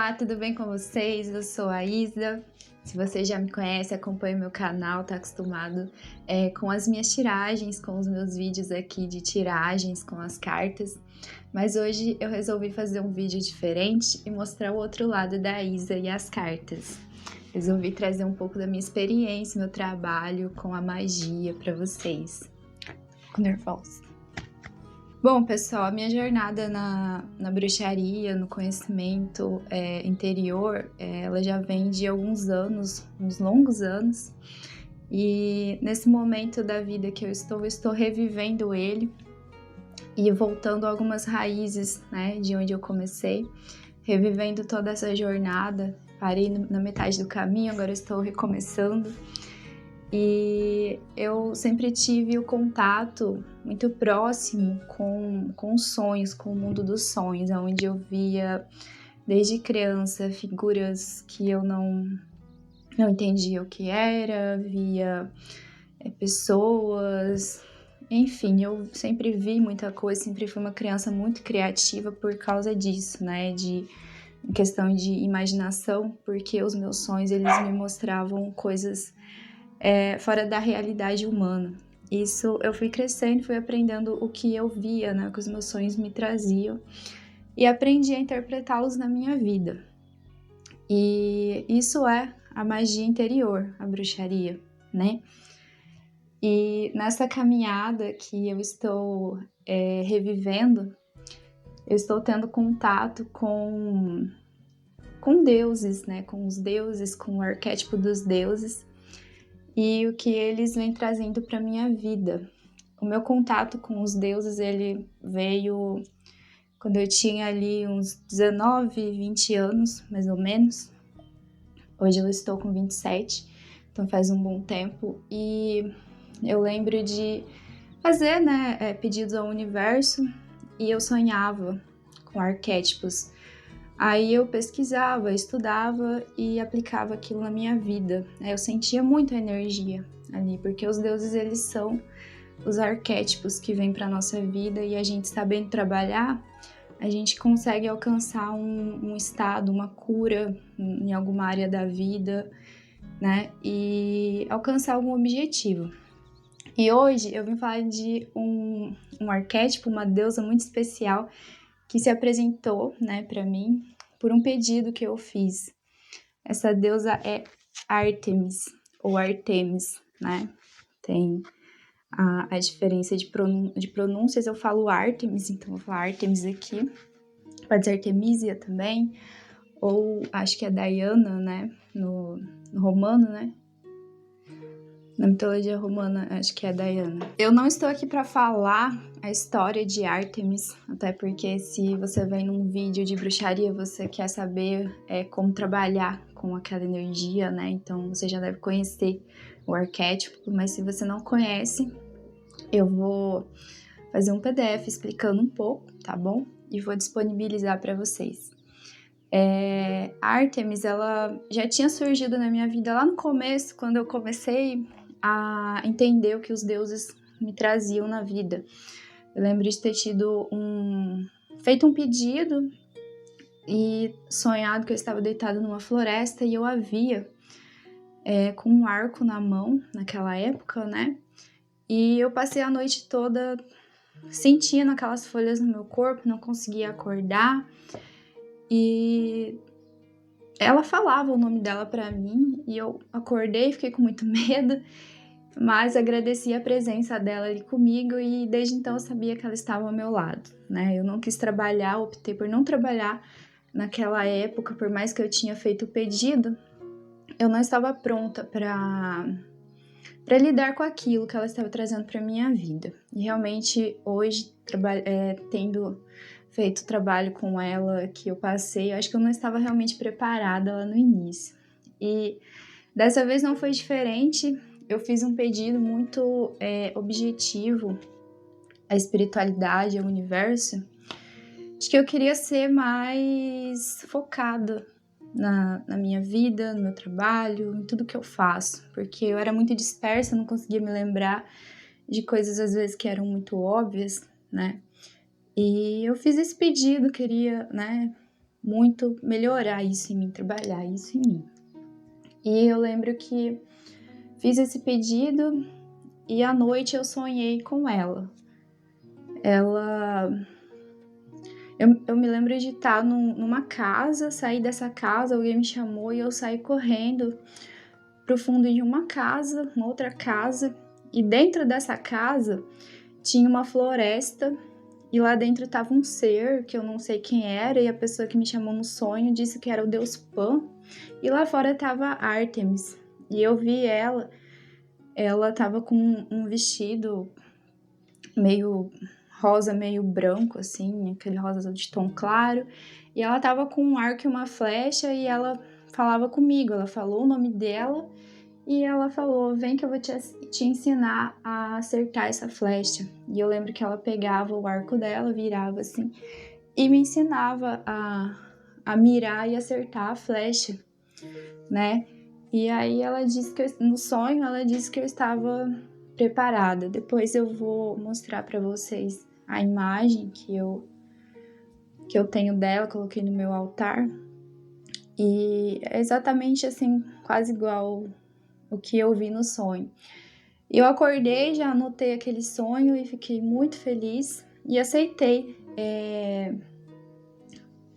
Olá, tudo bem com vocês? Eu sou a Isa. Se você já me conhece, acompanha meu canal, tá acostumado com as minhas tiragens, com os meus vídeos aqui de tiragens com as cartas. Mas hoje eu resolvi fazer um vídeo diferente e mostrar o outro lado da Isa e as cartas. Resolvi trazer um pouco da minha experiência, meu trabalho com a magia para vocês. Fico nervosa. Bom, pessoal, a minha jornada na bruxaria, no conhecimento interior, ela já vem de alguns anos, uns longos anos. E nesse momento da vida que eu estou revivendo ele e voltando a algumas raízes, né, de onde eu comecei, revivendo toda essa jornada. Parei na metade do caminho, agora estou recomeçando. E eu sempre tive o contato muito próximo com os sonhos, com o mundo dos sonhos, onde eu via desde criança figuras que eu não entendia o que era, via pessoas, enfim, eu sempre vi muita coisa, sempre fui uma criança muito criativa por causa disso, né, de questão de imaginação, porque os meus sonhos, eles me mostravam coisas fora da realidade humana. Isso eu fui crescendo, fui aprendendo o que eu via, né, que os meus sonhos me traziam, e aprendi a interpretá-los na minha vida. E isso é a magia interior, a bruxaria, né? E nessa caminhada que eu estou revivendo, eu estou tendo contato com deuses, né? Com os deuses, com o arquétipo dos deuses, e o que eles vêm trazendo para minha vida. O meu contato com os deuses, ele veio quando eu tinha ali uns 19, 20 anos, mais ou menos. Hoje eu estou com 27, então faz um bom tempo. E eu lembro de fazer, né, pedidos ao universo, e eu sonhava com arquétipos. Aí eu pesquisava, estudava e aplicava aquilo na minha vida. Eu sentia muita energia ali, porque os deuses, eles são os arquétipos que vêm para nossa vida, e a gente sabendo trabalhar, a gente consegue alcançar um estado, uma cura em alguma área da vida, né? E alcançar algum objetivo. E hoje eu vim falar de um arquétipo, uma deusa muito especial, que se apresentou, né, para mim, por um pedido que eu fiz. Essa deusa é Ártemis, ou Artemis, né? Tem a diferença de pronúncias, eu falo Ártemis, então vou falar Ártemis aqui. Pode ser Artemisia também, ou acho que é Diana, né, no romano, né? Na mitologia romana, acho que é Diana. Eu não estou aqui para falar a história de Ártemis, até porque se você vem num vídeo de bruxaria, você quer saber como trabalhar com aquela energia, né? Então você já deve conhecer o arquétipo, mas se você não conhece, eu vou fazer um PDF explicando um pouco, tá bom? E vou disponibilizar para vocês. Ártemis, ela já tinha surgido na minha vida lá no começo, quando eu comecei a entender o que os deuses me traziam na vida. Eu lembro de ter feito um pedido e sonhado que eu estava deitada numa floresta e eu a via com um arco na mão, naquela época, né? E eu passei a noite toda sentindo aquelas folhas no meu corpo, não conseguia acordar. E ela falava o nome dela pra mim e eu acordei, fiquei com muito medo, mas agradeci a presença dela ali comigo, e desde então eu sabia que ela estava ao meu lado, né? Eu não quis trabalhar, optei por não trabalhar naquela época, por mais que eu tinha feito o pedido, eu não estava pronta para lidar com aquilo que ela estava trazendo para minha vida. E realmente hoje, tendo feito o trabalho com ela que eu passei, eu acho que eu não estava realmente preparada lá no início. E dessa vez não foi diferente. Eu fiz um pedido muito objetivo à espiritualidade, ao universo, de que eu queria ser mais focada na minha vida, no meu trabalho, em tudo que eu faço, porque eu era muito dispersa, não conseguia me lembrar de coisas às vezes que eram muito óbvias, né? E eu fiz esse pedido, queria, né, muito melhorar isso em mim, trabalhar isso em mim. E eu lembro que fiz esse pedido e à noite eu sonhei com ela. Eu me lembro de estar numa casa, sair dessa casa, alguém me chamou e eu saí correndo pro fundo de uma outra casa, e dentro dessa casa tinha uma floresta e lá dentro estava um ser que eu não sei quem era, e a pessoa que me chamou no sonho disse que era o deus Pan, e lá fora estava Ártemis, e eu vi ela estava com um vestido meio rosa, meio branco, assim, aquele rosa de tom claro, e ela tava com um arco e uma flecha, e ela falava comigo, ela falou o nome dela, e ela falou, vem que eu vou te ensinar a acertar essa flecha. E eu lembro que ela pegava o arco dela, virava assim, e me ensinava a mirar e acertar a flecha, né? E aí ela disse que no sonho ela disse que eu estava preparada. Depois eu vou mostrar para vocês a imagem que eu tenho dela, coloquei no meu altar. E é exatamente assim, quase igual o que eu vi no sonho. Eu acordei, já anotei aquele sonho e fiquei muito feliz e aceitei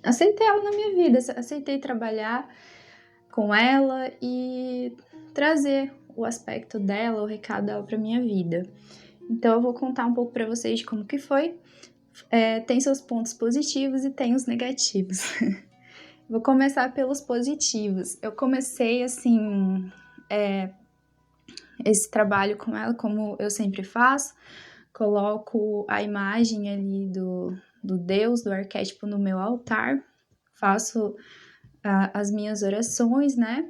ela na minha vida, aceitei trabalhar com ela e trazer o aspecto dela, o recado dela para minha vida. Então eu vou contar um pouco para vocês de como que foi. Tem seus pontos positivos e tem os negativos. Vou começar pelos positivos. Eu comecei assim esse trabalho com ela, como eu sempre faço, coloco a imagem ali do Deus, do arquétipo no meu altar, faço as minhas orações, né?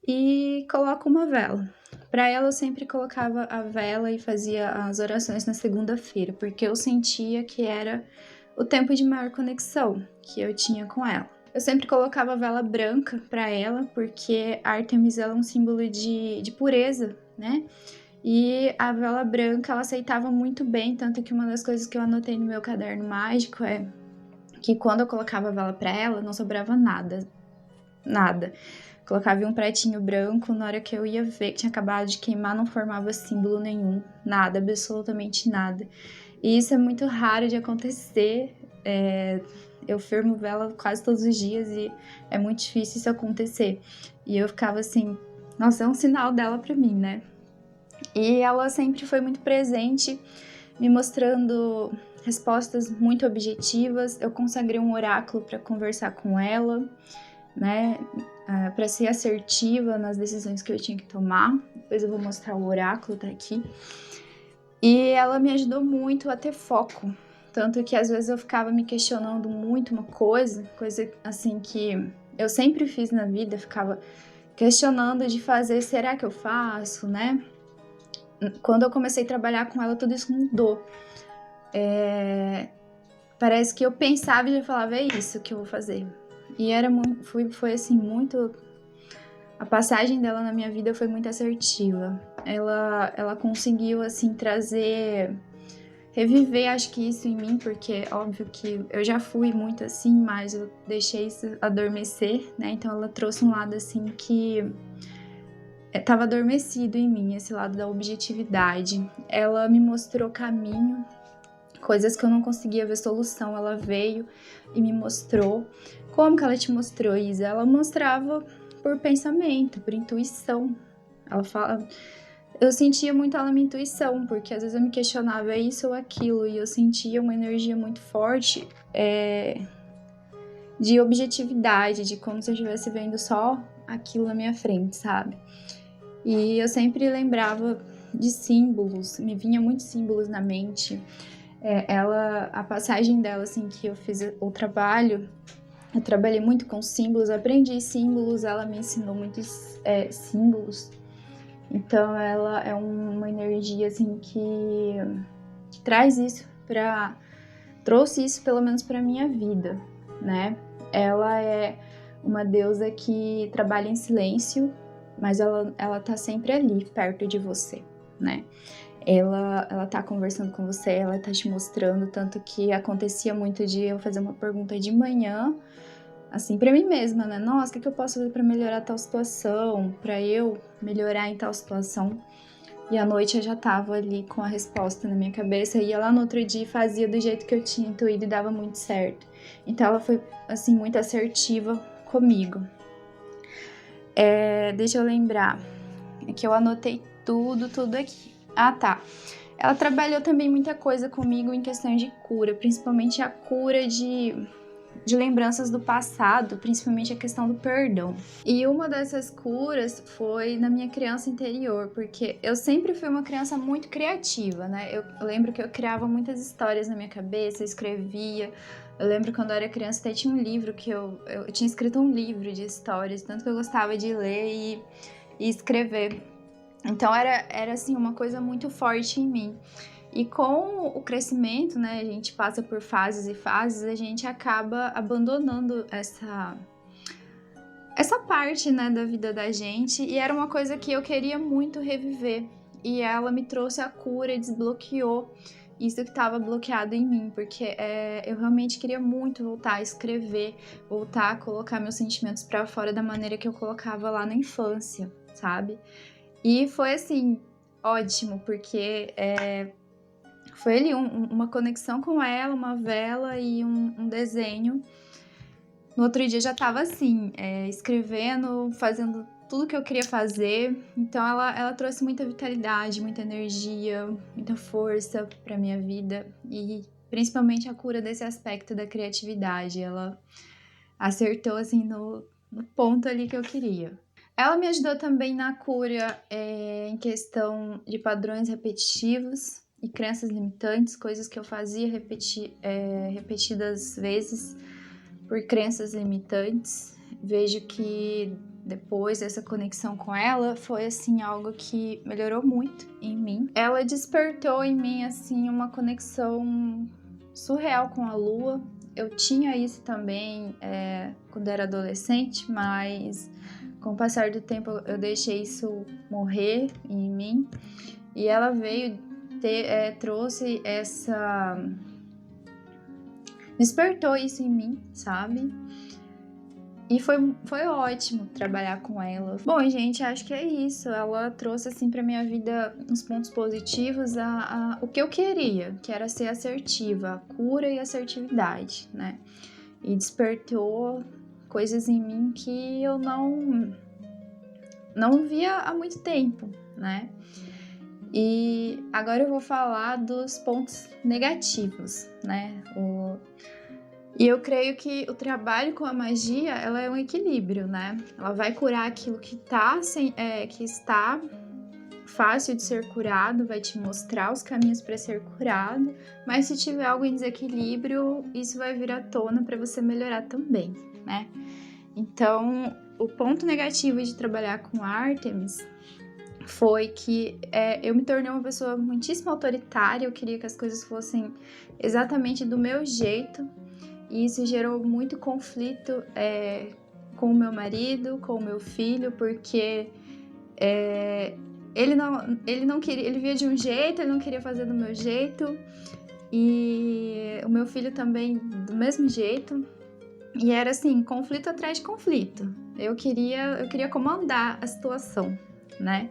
E coloco uma vela. Para ela eu sempre colocava a vela e fazia as orações na segunda-feira, porque eu sentia que era o tempo de maior conexão que eu tinha com ela. Eu sempre colocava a vela branca para ela, porque a Ártemis ela é um símbolo de pureza, né? E a vela branca ela aceitava muito bem, tanto que uma das coisas que eu anotei no meu caderno mágico é que quando eu colocava a vela para ela, não sobrava nada. Colocava em um pratinho branco, na hora que eu ia ver que tinha acabado de queimar, não formava símbolo nenhum, nada, absolutamente nada. E isso é muito raro de acontecer, eu firmo vela quase todos os dias e é muito difícil isso acontecer. E eu ficava assim, nossa, é um sinal dela pra mim, né? E ela sempre foi muito presente, me mostrando respostas muito objetivas. Eu consagrei um oráculo para conversar com ela, né? Para ser assertiva nas decisões que eu tinha que tomar. Depois eu vou mostrar o oráculo, tá aqui. E ela me ajudou muito a ter foco. Tanto que às vezes eu ficava me questionando muito uma coisa assim que eu sempre fiz na vida, ficava questionando de fazer, será que eu faço, né? Quando eu comecei a trabalhar com ela, tudo isso mudou. Parece que eu pensava e já falava, é isso que eu vou fazer. E foi assim, muito... A passagem dela na minha vida foi muito assertiva. Ela conseguiu, assim, reviver, acho que isso em mim, porque óbvio que eu já fui muito assim, mas eu deixei isso adormecer, né? Então ela trouxe um lado, assim, que estava adormecido em mim, esse lado da objetividade. Ela me mostrou caminho, coisas que eu não conseguia ver solução, ela veio e me mostrou. Como que ela te mostrou, Isa? Ela mostrava por pensamento, por intuição. Ela fala... Eu sentia muito ela na minha intuição, porque às vezes eu me questionava, é isso ou aquilo, e eu sentia uma energia muito forte de objetividade, de como se eu estivesse vendo só aquilo na minha frente, sabe? E eu sempre lembrava de símbolos, me vinha muitos símbolos na mente. A passagem dela, assim, que eu fiz o trabalho, eu trabalhei muito com símbolos, aprendi símbolos, ela me ensinou muitos símbolos. Então ela é uma energia, assim, que traz isso trouxe isso pelo menos pra minha vida, né? Ela é uma deusa que trabalha em silêncio, mas ela tá sempre ali, perto de você, né? Ela tá conversando com você, ela tá te mostrando, tanto que acontecia muito de eu fazer uma pergunta de manhã, assim, pra mim mesma, né? Nossa, o que eu posso fazer pra melhorar tal situação? Pra eu melhorar em tal situação? E à noite eu já tava ali com a resposta na minha cabeça, ia lá no outro dia e fazia do jeito que eu tinha intuído e dava muito certo. Então ela foi, assim, muito assertiva comigo. Deixa eu lembrar, é que eu anotei tudo aqui. Ah, tá. Ela trabalhou também muita coisa comigo em questão de cura, principalmente a cura de lembranças do passado, principalmente a questão do perdão. E uma dessas curas foi na minha criança interior, porque eu sempre fui uma criança muito criativa, né? Eu lembro que eu criava muitas histórias na minha cabeça, eu escrevia. Eu lembro quando eu era criança até tinha um livro que eu tinha escrito um livro de histórias, tanto que eu gostava de ler e escrever. Então era assim uma coisa muito forte em mim. E com o crescimento, né, a gente passa por fases e fases, a gente acaba abandonando essa parte, né, da vida da gente. E era uma coisa que eu queria muito reviver. E ela me trouxe a cura e desbloqueou isso que estava bloqueado em mim, porque eu realmente queria muito voltar a escrever, voltar a colocar meus sentimentos para fora da maneira que eu colocava lá na infância, sabe? E foi assim, ótimo, porque foi ali uma conexão com ela, uma vela e um desenho. No outro dia já tava assim, escrevendo, fazendo tudo que eu queria fazer. Então ela trouxe muita vitalidade, muita energia, muita força pra minha vida. E principalmente a cura desse aspecto da criatividade. Ela acertou assim no ponto ali que eu queria. Ela me ajudou também na cura em questão de padrões repetitivos e crenças limitantes, coisas que eu fazia repetidas vezes por crenças limitantes. Vejo que depois dessa conexão com ela foi assim algo que melhorou muito em mim. Ela despertou em mim assim uma conexão surreal com a lua. Eu tinha isso também quando era adolescente, mas com o passar do tempo eu deixei isso morrer em mim. E ela veio trouxe essa... despertou isso em mim, sabe? E foi ótimo trabalhar com ela. Bom, gente, acho que é isso. Ela trouxe, assim, pra minha vida uns pontos positivos, o que eu queria, que era ser assertiva, a cura e a assertividade, né? E despertou coisas em mim que eu não via há muito tempo, né? E agora eu vou falar dos pontos negativos, né? E eu creio que o trabalho com a magia, ela é um equilíbrio, né? Ela vai curar aquilo que está fácil de ser curado, vai te mostrar os caminhos para ser curado, mas se tiver algo em desequilíbrio, isso vai vir à tona para você melhorar também, né? Então, o ponto negativo de trabalhar com Artemis foi que eu me tornei uma pessoa muitíssimo autoritária, eu queria que as coisas fossem exatamente do meu jeito, e isso gerou muito conflito com o meu marido, com o meu filho, porque ele não queria, ele via de um jeito, ele não queria fazer do meu jeito, e o meu filho também do mesmo jeito. E era assim, conflito atrás de conflito. Eu queria comandar a situação, né?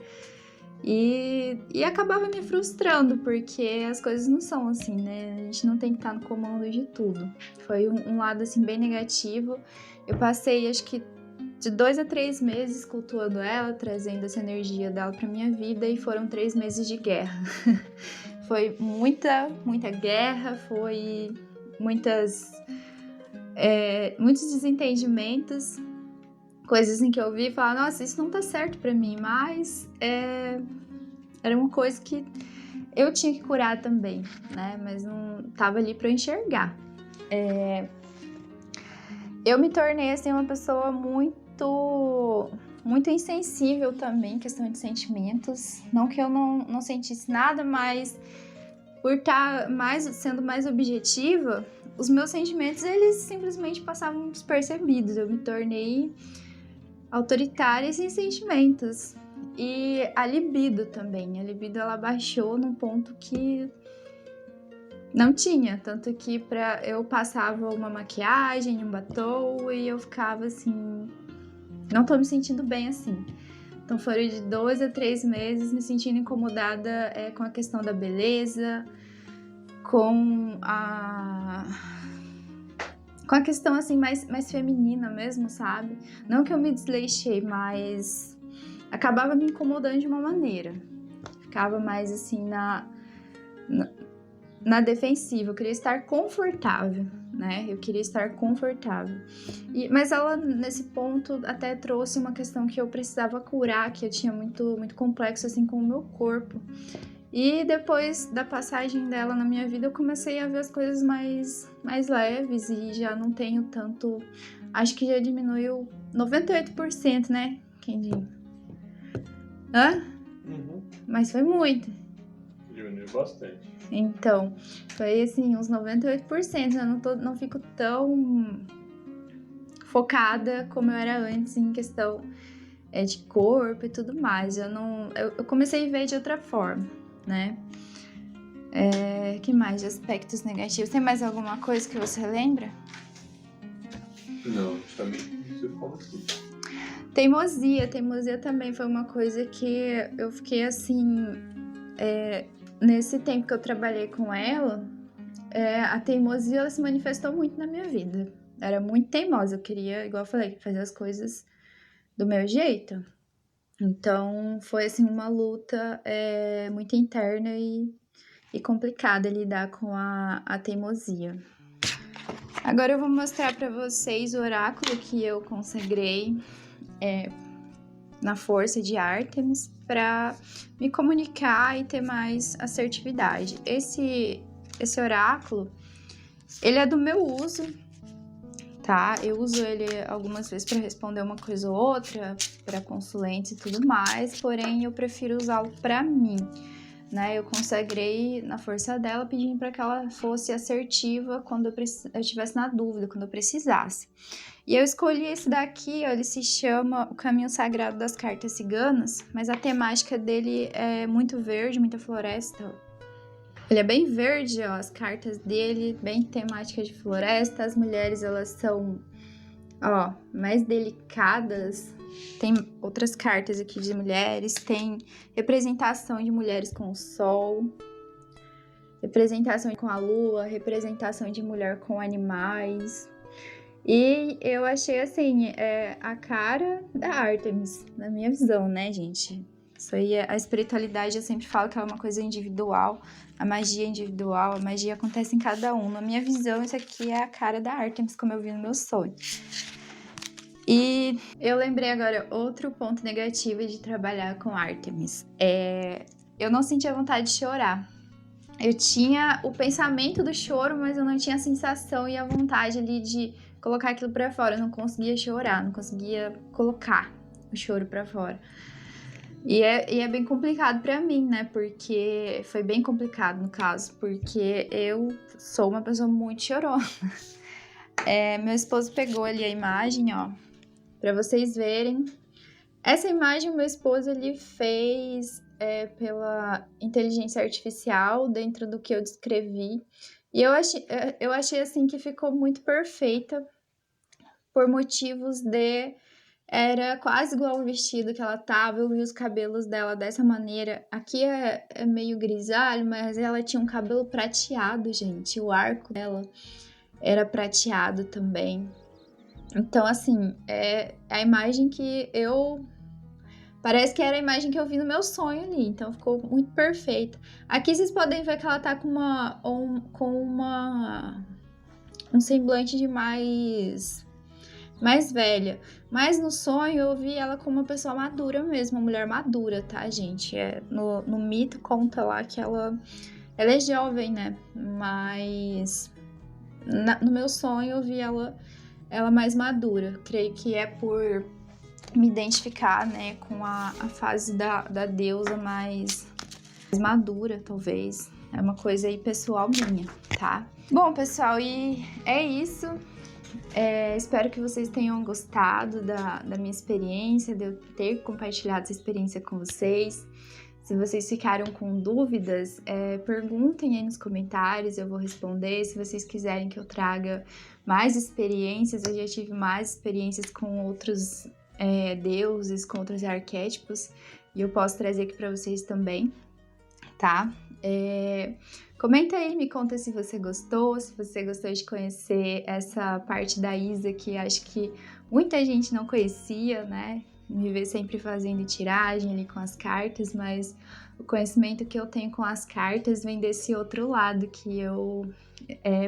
E acabava me frustrando, porque as coisas não são assim, né? A gente não tem que estar no comando de tudo. Foi um lado, assim, bem negativo. Eu passei, acho que, de 2 a 3 meses cultuando ela, trazendo essa energia dela pra minha vida, e foram 3 meses de guerra. Foi muita guerra, foi muitos desentendimentos, coisas em que eu vi e falava, nossa, isso não tá certo pra mim, mas era uma coisa que eu tinha que curar também, né? Mas não tava ali pra eu enxergar. Eu me tornei, assim, uma pessoa muito insensível também em questão de sentimentos. Não que eu não sentisse nada, mas por estar sendo mais objetiva, os meus sentimentos, eles simplesmente passavam despercebidos. Eu me tornei autoritária e sem sentimentos. E a libido também. A libido, ela baixou num ponto que Não tinha, tanto que eu passava uma maquiagem, um batom e eu ficava assim, não tô me sentindo bem assim. Então foram de 2 a 3 meses me sentindo incomodada com a questão da beleza, com a questão assim mais feminina mesmo, sabe? Não que eu me desleixei, mas acabava me incomodando de uma maneira. Ficava mais assim na defensiva, eu queria estar confortável, né? Eu queria estar confortável. Mas ela, nesse ponto, até trouxe uma questão que eu precisava curar, que eu tinha muito, muito complexo, assim, com o meu corpo. E depois da passagem dela na minha vida, eu comecei a ver as coisas mais leves e já não tenho tanto... Acho que já diminuiu 98%, né, Kendi? Hã? Uhum. Mas foi muito. Diminuiu bastante. Então, foi assim, uns 98%. Eu não fico tão focada como eu era antes em questão de corpo e tudo mais. Eu comecei a ver de outra forma, né? Que mais de aspectos negativos? Tem mais alguma coisa que você lembra? Não, justamente isso como assim. Teimosia também foi uma coisa que eu fiquei assim... nesse tempo que eu trabalhei com ela, a teimosia ela se manifestou muito na minha vida. Era muito teimosa, eu queria, igual eu falei, fazer as coisas do meu jeito. Então, foi assim uma luta muito interna e complicada lidar com a teimosia. Agora eu vou mostrar para vocês o oráculo que eu consagrei na força de Ártemis para me comunicar e ter mais assertividade. Esse oráculo, ele é do meu uso, tá? Eu uso ele algumas vezes para responder uma coisa ou outra, para consulentes e tudo mais, porém eu prefiro usá-lo para mim, né? Eu consagrei na força dela, pedindo para que ela fosse assertiva quando eu estivesse na dúvida, quando eu precisasse. E eu escolhi esse daqui, ó, ele se chama O Caminho Sagrado das Cartas Ciganas, mas a temática dele é muito verde, muita floresta. Ele é bem verde, ó, as cartas dele, bem temática de floresta. As mulheres, elas são, ó, mais delicadas. Tem outras cartas aqui de mulheres, tem representação de mulheres com o sol, representação com a lua, representação de mulher com animais. E eu achei, assim, a cara da Ártemis, na minha visão, né, gente? Isso aí, a espiritualidade, eu sempre falo que é uma coisa individual, a magia é individual, a magia acontece em cada um. Na minha visão, isso aqui é a cara da Ártemis, como eu vi no meu sonho. E eu lembrei agora outro ponto negativo de trabalhar com Ártemis. Eu não sentia vontade de chorar. Eu tinha o pensamento do choro, mas eu não tinha a sensação e a vontade ali de colocar aquilo pra fora. Eu não conseguia chorar, não conseguia colocar o choro pra fora. E é bem complicado pra mim, né? Porque foi bem complicado no caso, porque eu sou uma pessoa muito chorona. Meu esposo pegou ali a imagem, ó, pra vocês verem. Essa imagem o meu esposo ele fez pela inteligência artificial dentro do que eu descrevi. E eu achei assim que ficou muito perfeita por motivos de... Era quase igual o vestido que ela tava, eu vi os cabelos dela dessa maneira. Aqui é meio grisalho, mas ela tinha um cabelo prateado, gente. O arco dela era prateado também. Então, assim, é a imagem que eu... Parece que era a imagem que eu vi no meu sonho ali, então ficou muito perfeita. Aqui vocês podem ver que ela tá com um semblante de mais velha. Mas no sonho eu vi ela como uma pessoa madura mesmo, uma mulher madura, tá, gente? No mito conta lá que ela é jovem, né? Mas no meu sonho eu vi ela mais madura. Creio que é por me identificar, né, com a fase da deusa mais madura, talvez. É uma coisa aí pessoal minha, tá? Bom, pessoal, e é isso. Espero que vocês tenham gostado da minha experiência, de eu ter compartilhado essa experiência com vocês. Se vocês ficaram com dúvidas, perguntem aí nos comentários, eu vou responder. Se vocês quiserem que eu traga mais experiências, eu já tive mais experiências com outros deuses, com outros arquétipos, e eu posso trazer aqui para vocês também, tá? Comenta aí, me conta se você gostou de conhecer essa parte da Isa, que acho que muita gente não conhecia, né? Me vê sempre fazendo tiragem ali com as cartas, mas o conhecimento que eu tenho com as cartas vem desse outro lado que eu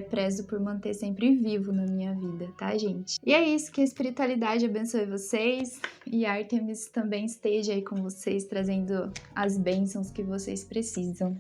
prezo por manter sempre vivo na minha vida, tá, gente? E é isso, que a espiritualidade abençoe vocês e Artemis também esteja aí com vocês, trazendo as bênçãos que vocês precisam.